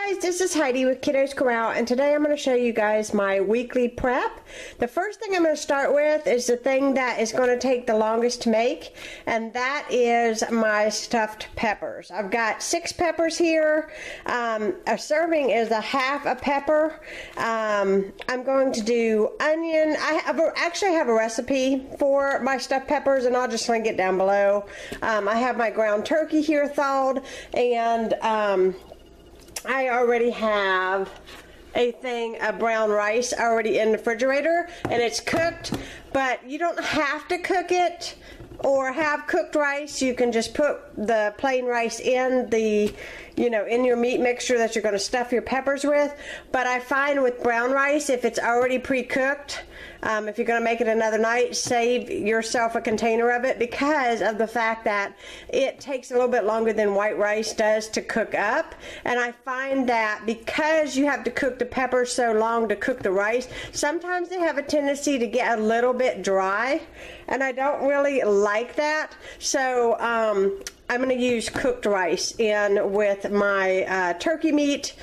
guys, this is Heidi with Kiddos Corral, and today I'm going to show you guys my weekly prep. The first thing I'm going to start with is the thing that is going to take the longest to make, and that is my stuffed peppers. I've got 6 peppers here. A serving is a half a pepper. I'm going to do onion. I actually have a recipe for my stuffed peppers, and I'll just link it down below. I have my ground turkey here thawed, and I already have a thing of brown rice already in the refrigerator, and it's cooked, but you don't have to cook it or have cooked rice. You can just put the plain rice in the, in your meat mixture that you're going to stuff your peppers with. But I find with brown rice, if it's already pre-cooked, if you're going to make it another night, save yourself a container of it, because of the fact that it takes a little bit longer than white rice does to cook up. And I find that because you have to cook the peppers so long to cook the rice, sometimes they have a tendency to get a little bit dry, and I don't really like that. So I'm going to use cooked rice in with my turkey meat.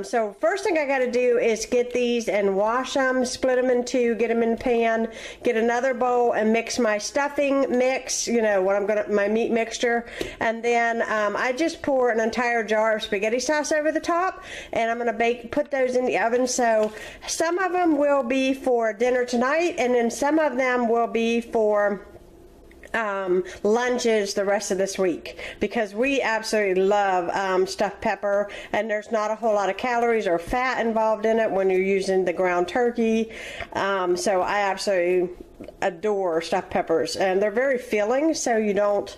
So first thing I got to do is get these and wash them, split them in 2, get them in the pan, get another bowl and mix my stuffing mix, my meat mixture, and then I just pour an entire jar of spaghetti sauce over the top, and I'm going to put those in the oven. So some of them will be for dinner tonight, and then some of them will be for lunches the rest of this week, because we absolutely love stuffed pepper, and there's not a whole lot of calories or fat involved in it when you're using the ground turkey. So I absolutely adore stuffed peppers, and they're very filling, so you don't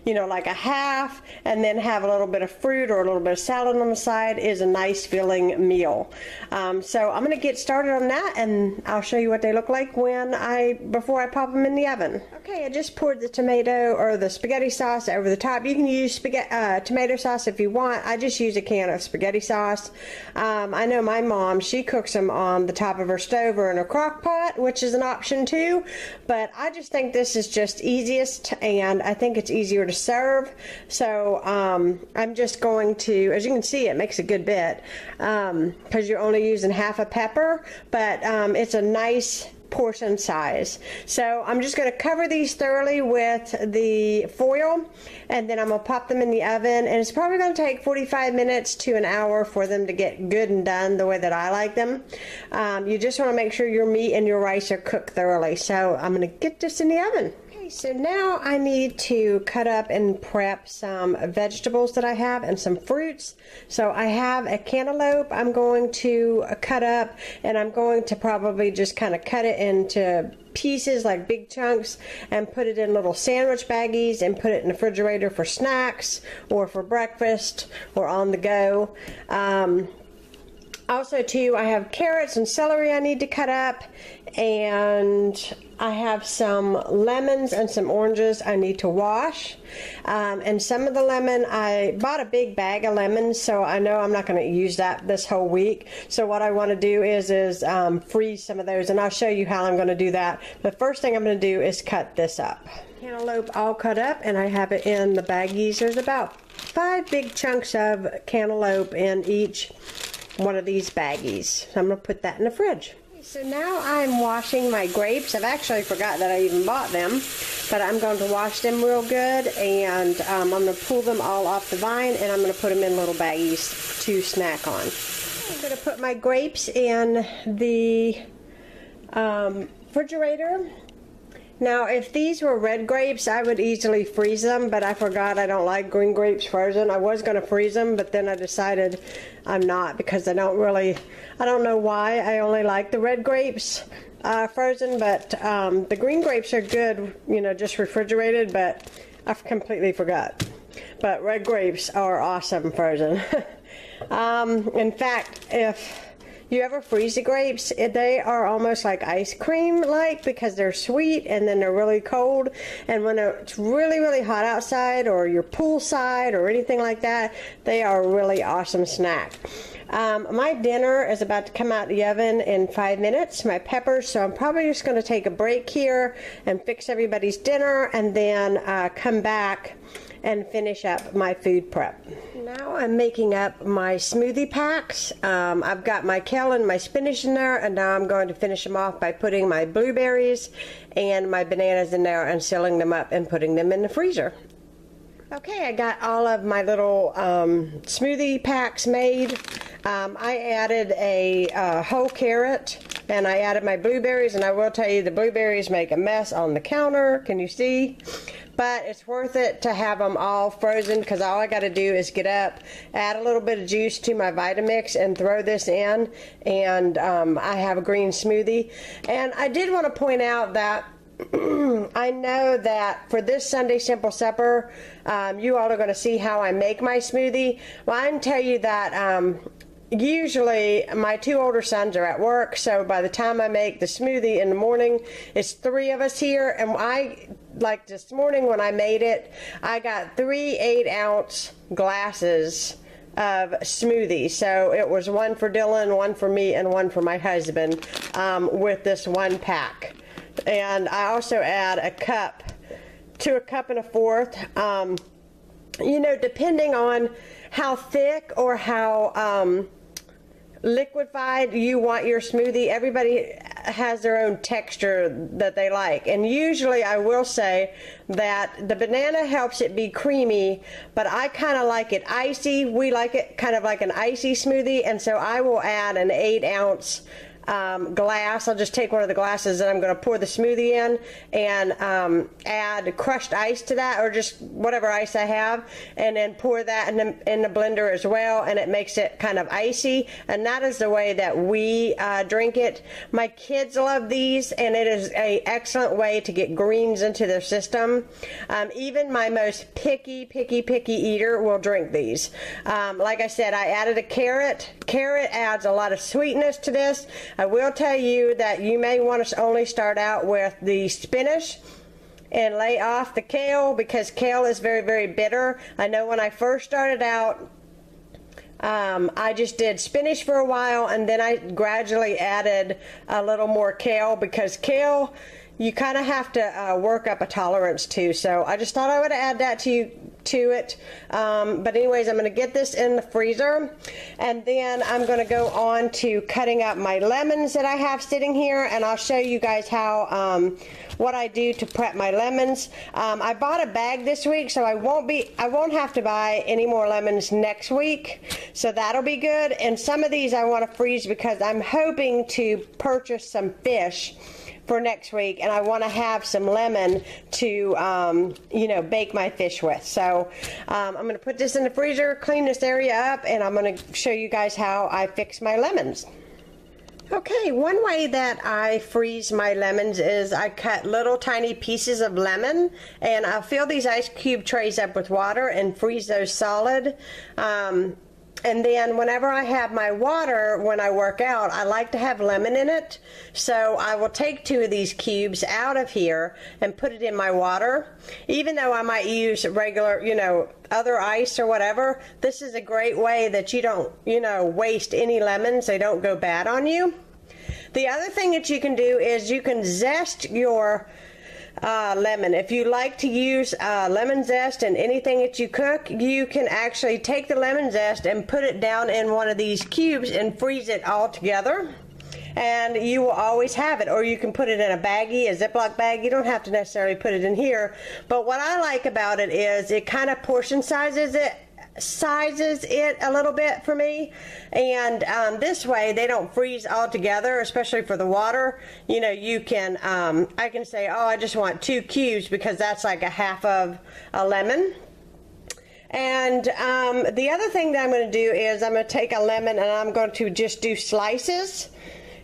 like a half and then have a little bit of fruit or a little bit of salad on the side is a nice filling meal. So I'm going to get started on that, and I'll show you what they look like before I pop them in the oven. Okay, I just poured the tomato or the spaghetti sauce over the top. You can use tomato sauce if you want. I just use a can of spaghetti sauce. I know my mom, she cooks them on the top of her stove or in a crock pot, which is an option too, but I just think this is just easiest, and I think it's easier to serve. So I'm just going to, as you can see, it makes a good bit because you're only using half a pepper, but it's a nice portion size. So I'm just going to cover these thoroughly with the foil, and then I'm going to pop them in the oven, and it's probably going to take 45 minutes to an hour for them to get good and done the way that I like them. You just want to make sure your meat and your rice are cooked thoroughly. So I'm going to get this in the oven. So now I need to cut up and prep some vegetables that I have and some fruits. So I have a cantaloupe I'm going to cut up, and I'm going to probably just kind of cut it into pieces, like big chunks, and put it in little sandwich baggies and put it in the refrigerator for snacks or for breakfast or on the go. Also too, I have carrots and celery I need to cut up, and I have some lemons and some oranges I need to wash. And some of the lemon, I bought a big bag of lemons, so I know I'm not going to use that this whole week. So what I want to do is freeze some of those, and I'll show you how I'm going to do that. The first thing I'm going to do is cut this up. Cantaloupe all cut up, and I have it in the baggies. There's about 5 big chunks of cantaloupe in each one of these baggies. So I'm going to put that in the fridge. So now I'm washing my grapes. I've actually forgot that I even bought them, but I'm going to wash them real good, and I'm going to pull them all off the vine, and I'm going to put them in little baggies to snack on. I'm going to put my grapes in the refrigerator. Now, if these were red grapes, I would easily freeze them, but I forgot I don't like green grapes frozen. I was going to freeze them, but then I decided I'm not, because I don't know why. I only like the red grapes frozen, but the green grapes are good, just refrigerated, but I completely forgot. But red grapes are awesome frozen. In fact, if you ever freeze the grapes, they are almost like ice cream because they're sweet and then they're really cold, and when it's really, really hot outside or you're poolside or anything like that, they are a really awesome snack. My dinner is about to come out the oven in 5 minutes, my peppers, so I'm probably just going to take a break here and fix everybody's dinner, and then come back and finish up my food prep. Now I'm making up my smoothie packs. I've got my kale and my spinach in there, and now I'm going to finish them off by putting my blueberries and my bananas in there and sealing them up and putting them in the freezer. Okay, I got all of my little smoothie packs made. I added a whole carrot, and I added my blueberries, and I will tell you the blueberries make a mess on the counter. Can you see? But it's worth it to have them all frozen, because all I got to do is get up, add a little bit of juice to my Vitamix, and throw this in, and I have a green smoothie. And I did want to point out that I know that for this Sunday Simple Supper, you all are going to see how I make my smoothie. Well, I can tell you that usually my two older sons are at work, so by the time I make the smoothie in the morning, it's 3 of us here, and like this morning when I made it, I got 3 8-ounce glasses of smoothie. So it was 1 for Dylan, 1 for me, and 1 for my husband with this 1 pack. And I also add a cup to 1 1/4 cup. You know, depending on how thick or how liquefied you want your smoothie, everybody has their own texture that they like. And usually I will say that the banana helps it be creamy, but I kind of like it icy. We like it kind of like an icy smoothie, and so I will add an 8-ounce glass. I'll just take one of the glasses and I'm going to pour the smoothie in and add crushed ice to that, or just whatever ice I have, and then pour that in the blender as well, and it makes it kind of icy. And that is the way that we drink it. My kids love these, and it is an excellent way to get greens into their system. Even my most picky eater will drink these. Like I said, I added a carrot. Carrot adds a lot of sweetness to this. I will tell you that you may want to only start out with the spinach and lay off the kale, because kale is very bitter. I know when I first started out, I just did spinach for a while, and then I gradually added a little more kale, because kale, you kind of have to work up a tolerance to. So I just thought I would add that to it. But anyways, I'm going to get this in the freezer, and then I'm going to go on to cutting up my lemons that I have sitting here, and I'll show you guys how what I do to prep my lemons. I bought a bag this week, so I won't have to buy any more lemons next week, so that'll be good. And some of these I want to freeze because I'm hoping to purchase some fish for next week, and I want to have some lemon to you know, bake my fish with. So I'm going to put this in the freezer, clean this area up, and I'm going to show you guys how I fix my lemons. Okay, one way that I freeze my lemons is I cut little tiny pieces of lemon, and I'll fill these ice cube trays up with water and freeze those solid. And then whenever I have my water, when I work out, I like to have lemon in it. So I will take 2 of these cubes out of here and put it in my water. Even though I might use regular, you know, other ice or whatever, this is a great way that you don't, you know, waste any lemons. They don't go bad on you. The other thing that you can do is you can zest your lemon. If you like to use lemon zest in anything that you cook, you can actually take the lemon zest and put it down in one of these cubes and freeze it all together, and you will always have it. Or you can put it in a baggie, a Ziploc bag. You don't have to necessarily put it in here, but what I like about it is it kind of portion sizes it a little bit for me, and this way they don't freeze all together, especially for the water. You know, you can I can say, oh, I just want 2 cubes, because that's like a half of a lemon. And the other thing that I'm going to do is I'm going to take a lemon and I'm going to just do slices.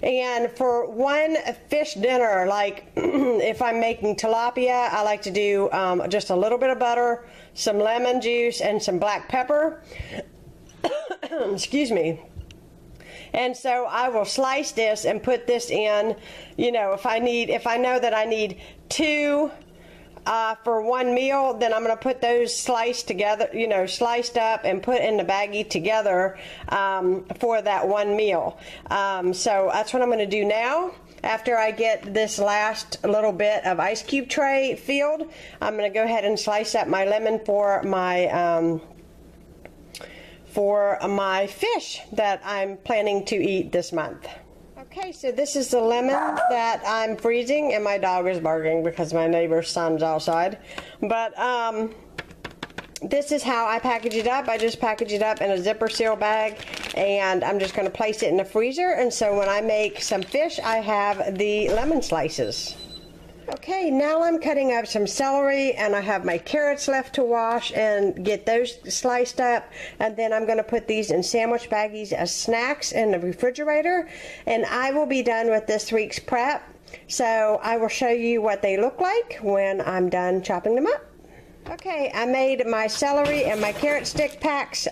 And for one fish dinner, like if I'm making tilapia, I like to do just a little bit of butter, some lemon juice, and some black pepper. Excuse me. And so I will slice this and put this in, you know, if I know that I need 2 for one meal, then I'm going to put those sliced together, you know, sliced up and put in the baggie together for that one meal. So that's what I'm going to do now. After I get this last little bit of ice cube tray filled, I'm going to go ahead and slice up my lemon for my fish that I'm planning to eat this month. Okay, so this is the lemon that I'm freezing, and my dog is barking because my neighbor's son's outside. But this is how I package it up. I just package it up in a zipper seal bag, and I'm just going to place it in the freezer. And so when I make some fish, I have the lemon slices. Okay, now I'm cutting up some celery, and I have my carrots left to wash and get those sliced up, and then I'm going to put these in sandwich baggies as snacks in the refrigerator, and I will be done with this week's prep. So I will show you what they look like when I'm done chopping them up. Okay, I made my celery and my carrot stick packs,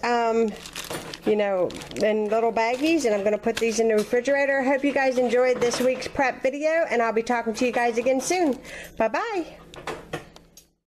you know, in little baggies, and I'm going to put these in the refrigerator. I hope you guys enjoyed this week's prep video, and I'll be talking to you guys again soon. Bye-bye.